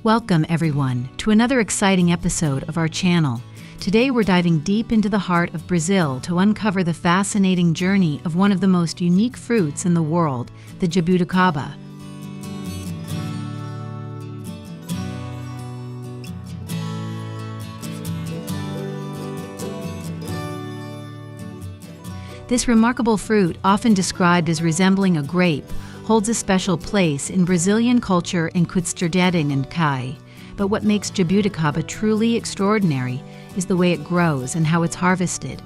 Welcome, everyone, to another exciting episode of our channel. Today we're diving deep into the heart of Brazil to uncover the fascinating journey of one of the most unique fruits in the world, the jabuticaba. This remarkable fruit, often described as resembling a grape, holds a special place in Brazilian culture in Kutsterdeting and Kai. But what makes jabuticaba truly extraordinary is the way it grows and how it's harvested.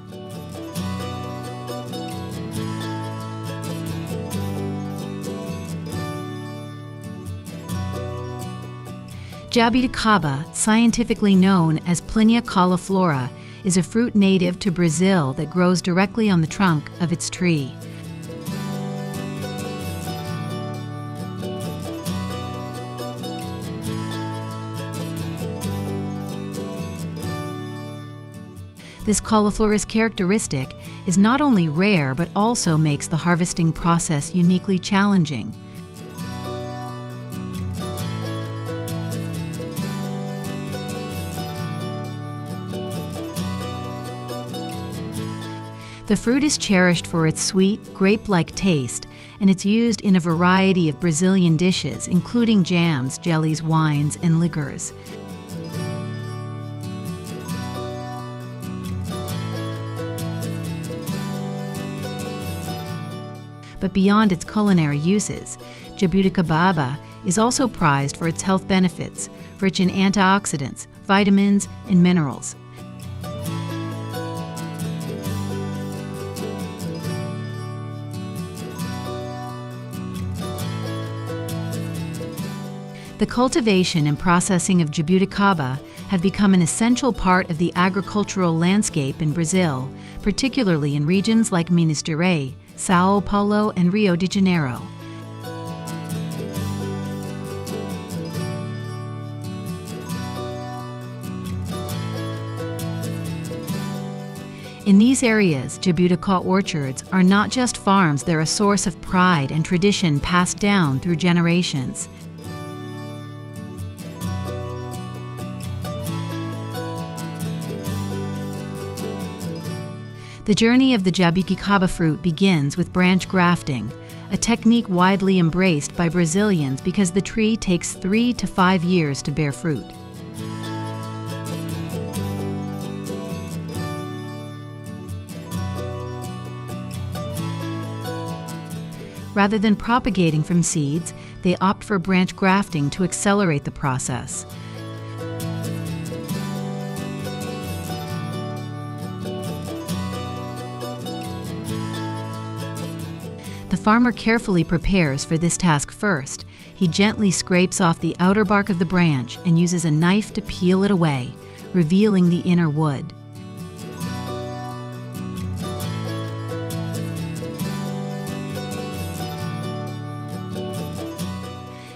Jabuticaba, scientifically known as Plinia cauliflora, is a fruit native to Brazil that grows directly on the trunk of its tree. This cauliflora's characteristic is not only rare but also makes the harvesting process uniquely challenging. The fruit is cherished for its sweet, grape-like taste, and it's used in a variety of Brazilian dishes, including jams, jellies, wines, and liqueurs. But beyond its culinary uses, jabuticaba is also prized for its health benefits, rich in antioxidants, vitamins, and minerals. The cultivation and processing of jabuticaba have become an essential part of the agricultural landscape in Brazil, particularly in regions like Minas Gerais, São Paulo, and Rio de Janeiro. In these areas, jabuticaba orchards are not just farms, they're a source of pride and tradition passed down through generations. The journey of the jabuticaba fruit begins with branch grafting, a technique widely embraced by Brazilians because the tree takes 3 to 5 years to bear fruit. Rather than propagating from seeds, they opt for branch grafting to accelerate the process. The farmer carefully prepares for this task first. He gently scrapes off the outer bark of the branch and uses a knife to peel it away, revealing the inner wood.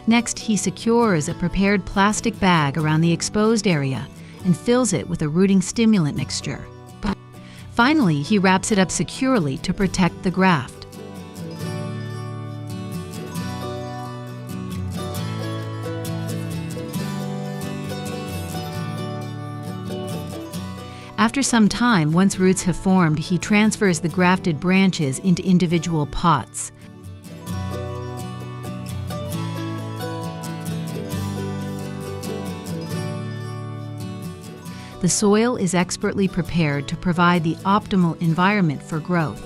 Next, he secures a prepared plastic bag around the exposed area and fills it with a rooting stimulant mixture. Finally, he wraps it up securely to protect the graft. After some time, once roots have formed, he transfers the grafted branches into individual pots. The soil is expertly prepared to provide the optimal environment for growth.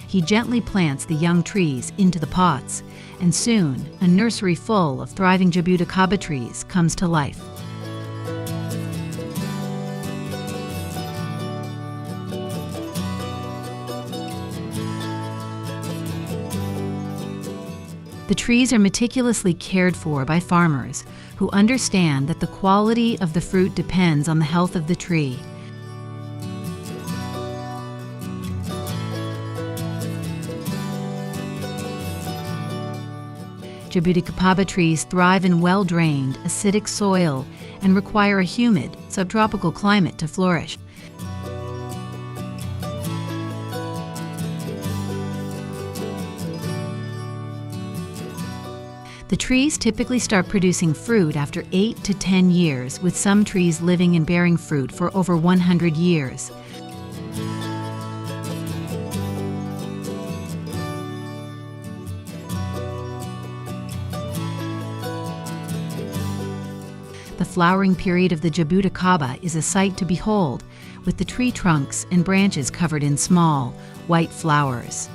He gently plants the young trees into the pots, and soon a nursery full of thriving jabuticaba trees comes to life. The trees are meticulously cared for by farmers who understand that the quality of the fruit depends on the health of the tree. Jabuticaba trees thrive in well-drained, acidic soil and require a humid, subtropical climate to flourish. The trees typically start producing fruit after 8 to 10 years, with some trees living and bearing fruit for over 100 years. The flowering period of the jabuticaba is a sight to behold, with the tree trunks and branches covered in small, white flowers.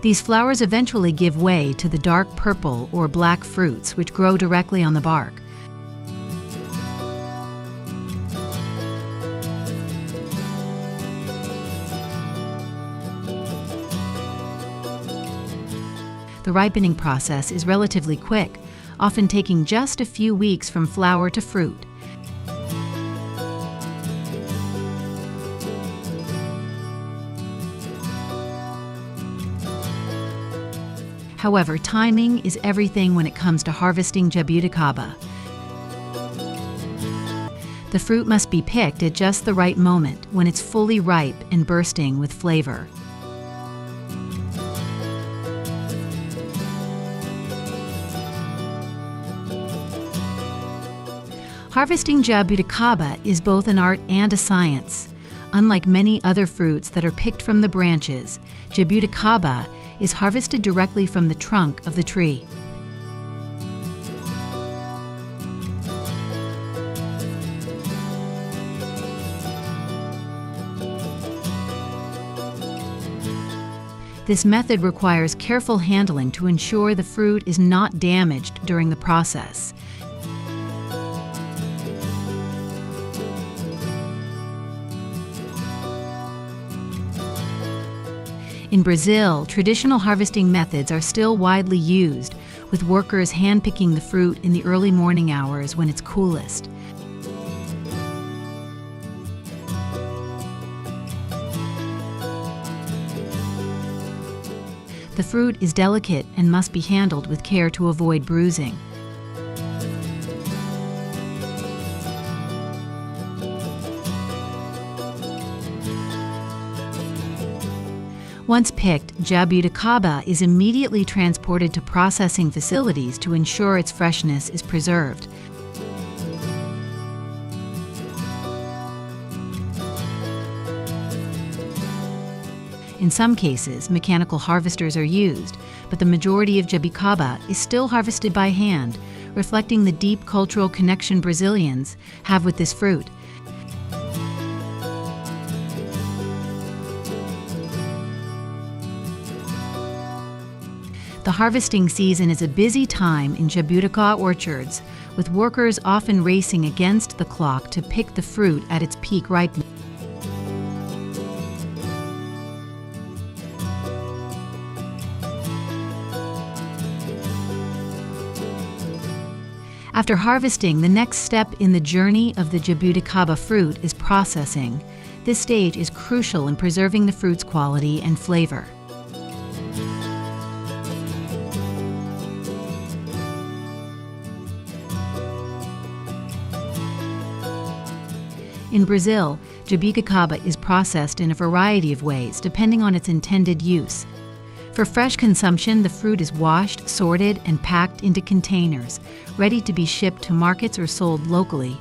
These flowers eventually give way to the dark purple or black fruits, which grow directly on the bark. The ripening process is relatively quick, often taking just a few weeks from flower to fruit. However, timing is everything when it comes to harvesting jabuticaba. The fruit must be picked at just the right moment, when it's fully ripe and bursting with flavor. Harvesting jabuticaba is both an art and a science. Unlike many other fruits that are picked from the branches, jabuticaba is harvested directly from the trunk of the tree. This method requires careful handling to ensure the fruit is not damaged during the process. In Brazil, traditional harvesting methods are still widely used, with workers handpicking the fruit in the early morning hours when it's coolest. The fruit is delicate and must be handled with care to avoid bruising. Once picked, jabuticaba is immediately transported to processing facilities to ensure its freshness is preserved. In some cases, mechanical harvesters are used, but the majority of jabuticaba is still harvested by hand, reflecting the deep cultural connection Brazilians have with this fruit. The harvesting season is a busy time in jabuticaba orchards, with workers often racing against the clock to pick the fruit at its peak ripeness. After harvesting, the next step in the journey of the jabuticaba fruit is processing. This stage is crucial in preserving the fruit's quality and flavor. In Brazil, jabuticaba is processed in a variety of ways, depending on its intended use. For fresh consumption, the fruit is washed, sorted, and packed into containers, ready to be shipped to markets or sold locally.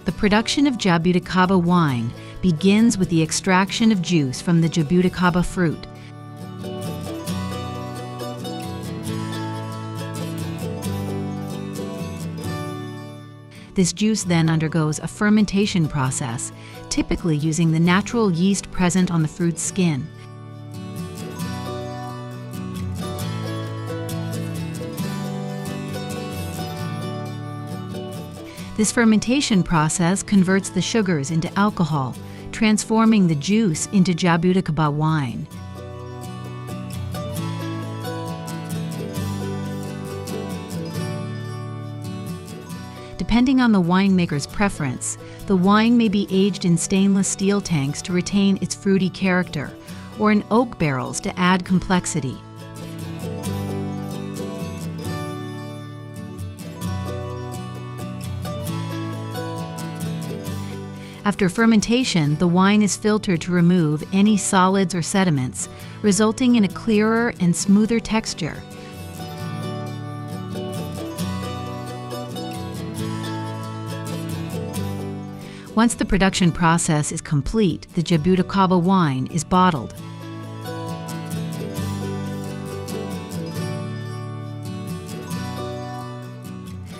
The production of jabuticaba wine begins with the extraction of juice from the jabuticaba fruit. This juice then undergoes a fermentation process, typically using the natural yeast present on the fruit's skin. This fermentation process converts the sugars into alcohol, transforming the juice into jabuticaba wine. Depending on the winemaker's preference, the wine may be aged in stainless steel tanks to retain its fruity character, or in oak barrels to add complexity. After fermentation, the wine is filtered to remove any solids or sediments, resulting in a clearer and smoother texture. Once the production process is complete, the Jabuticaba wine is bottled.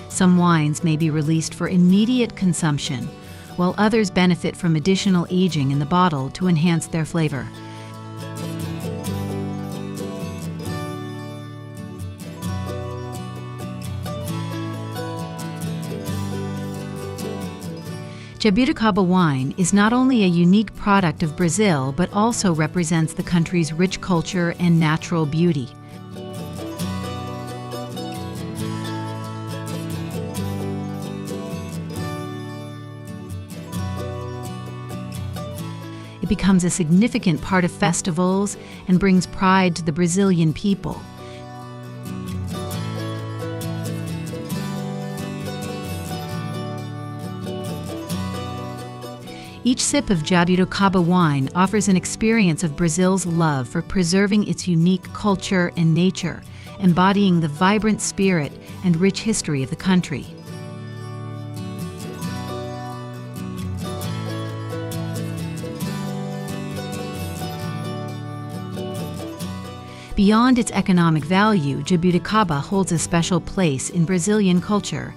Some wines may be released for immediate consumption, while others benefit from additional aging in the bottle to enhance their flavor. Jabuticaba wine is not only a unique product of Brazil, but also represents the country's rich culture and natural beauty. It becomes a significant part of festivals and brings pride to the Brazilian people. Each sip of Jabuticaba wine offers an experience of Brazil's love for preserving its unique culture and nature, embodying the vibrant spirit and rich history of the country. Beyond its economic value, Jabuticaba holds a special place in Brazilian culture.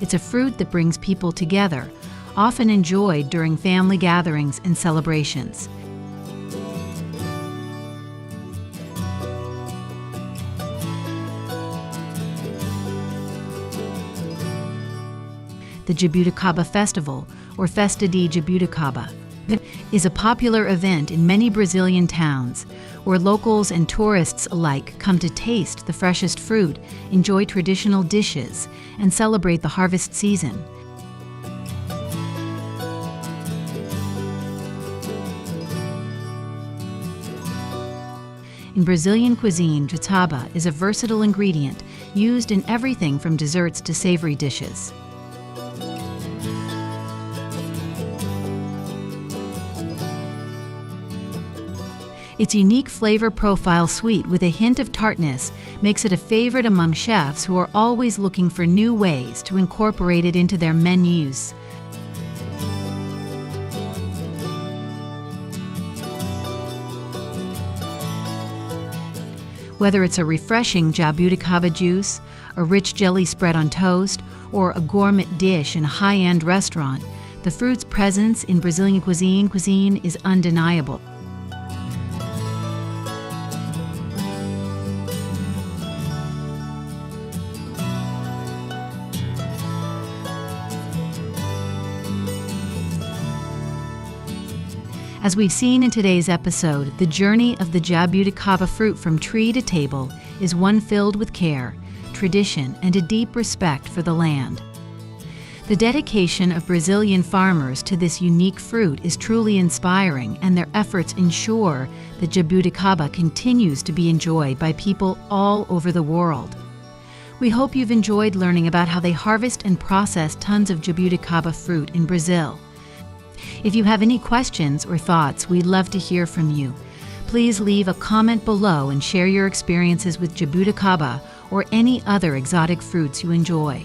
It's a fruit that brings people together, often enjoyed during family gatherings and celebrations. The Jabuticaba Festival, or Festa de Jabuticaba, is a popular event in many Brazilian towns, where locals and tourists alike come to taste the freshest fruit, enjoy traditional dishes, and celebrate the harvest season. In Brazilian cuisine, jataba is a versatile ingredient used in everything from desserts to savory dishes. Its unique flavor profile, sweet with a hint of tartness, makes it a favorite among chefs who are always looking for new ways to incorporate it into their menus. Whether it's a refreshing Jabuticaba juice, a rich jelly spread on toast, or a gourmet dish in a high-end restaurant, the fruit's presence in Brazilian cuisine is undeniable. As we've seen in today's episode, the journey of the Jabuticaba fruit from tree to table is one filled with care, tradition, and a deep respect for the land. The dedication of Brazilian farmers to this unique fruit is truly inspiring, and their efforts ensure that Jabuticaba continues to be enjoyed by people all over the world. We hope you've enjoyed learning about how they harvest and process tons of Jabuticaba fruit in Brazil. If you have any questions or thoughts, we'd love to hear from you. Please leave a comment below and share your experiences with Jabuticaba or any other exotic fruits you enjoy.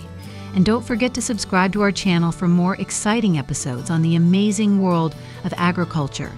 And don't forget to subscribe to our channel for more exciting episodes on the amazing world of agriculture.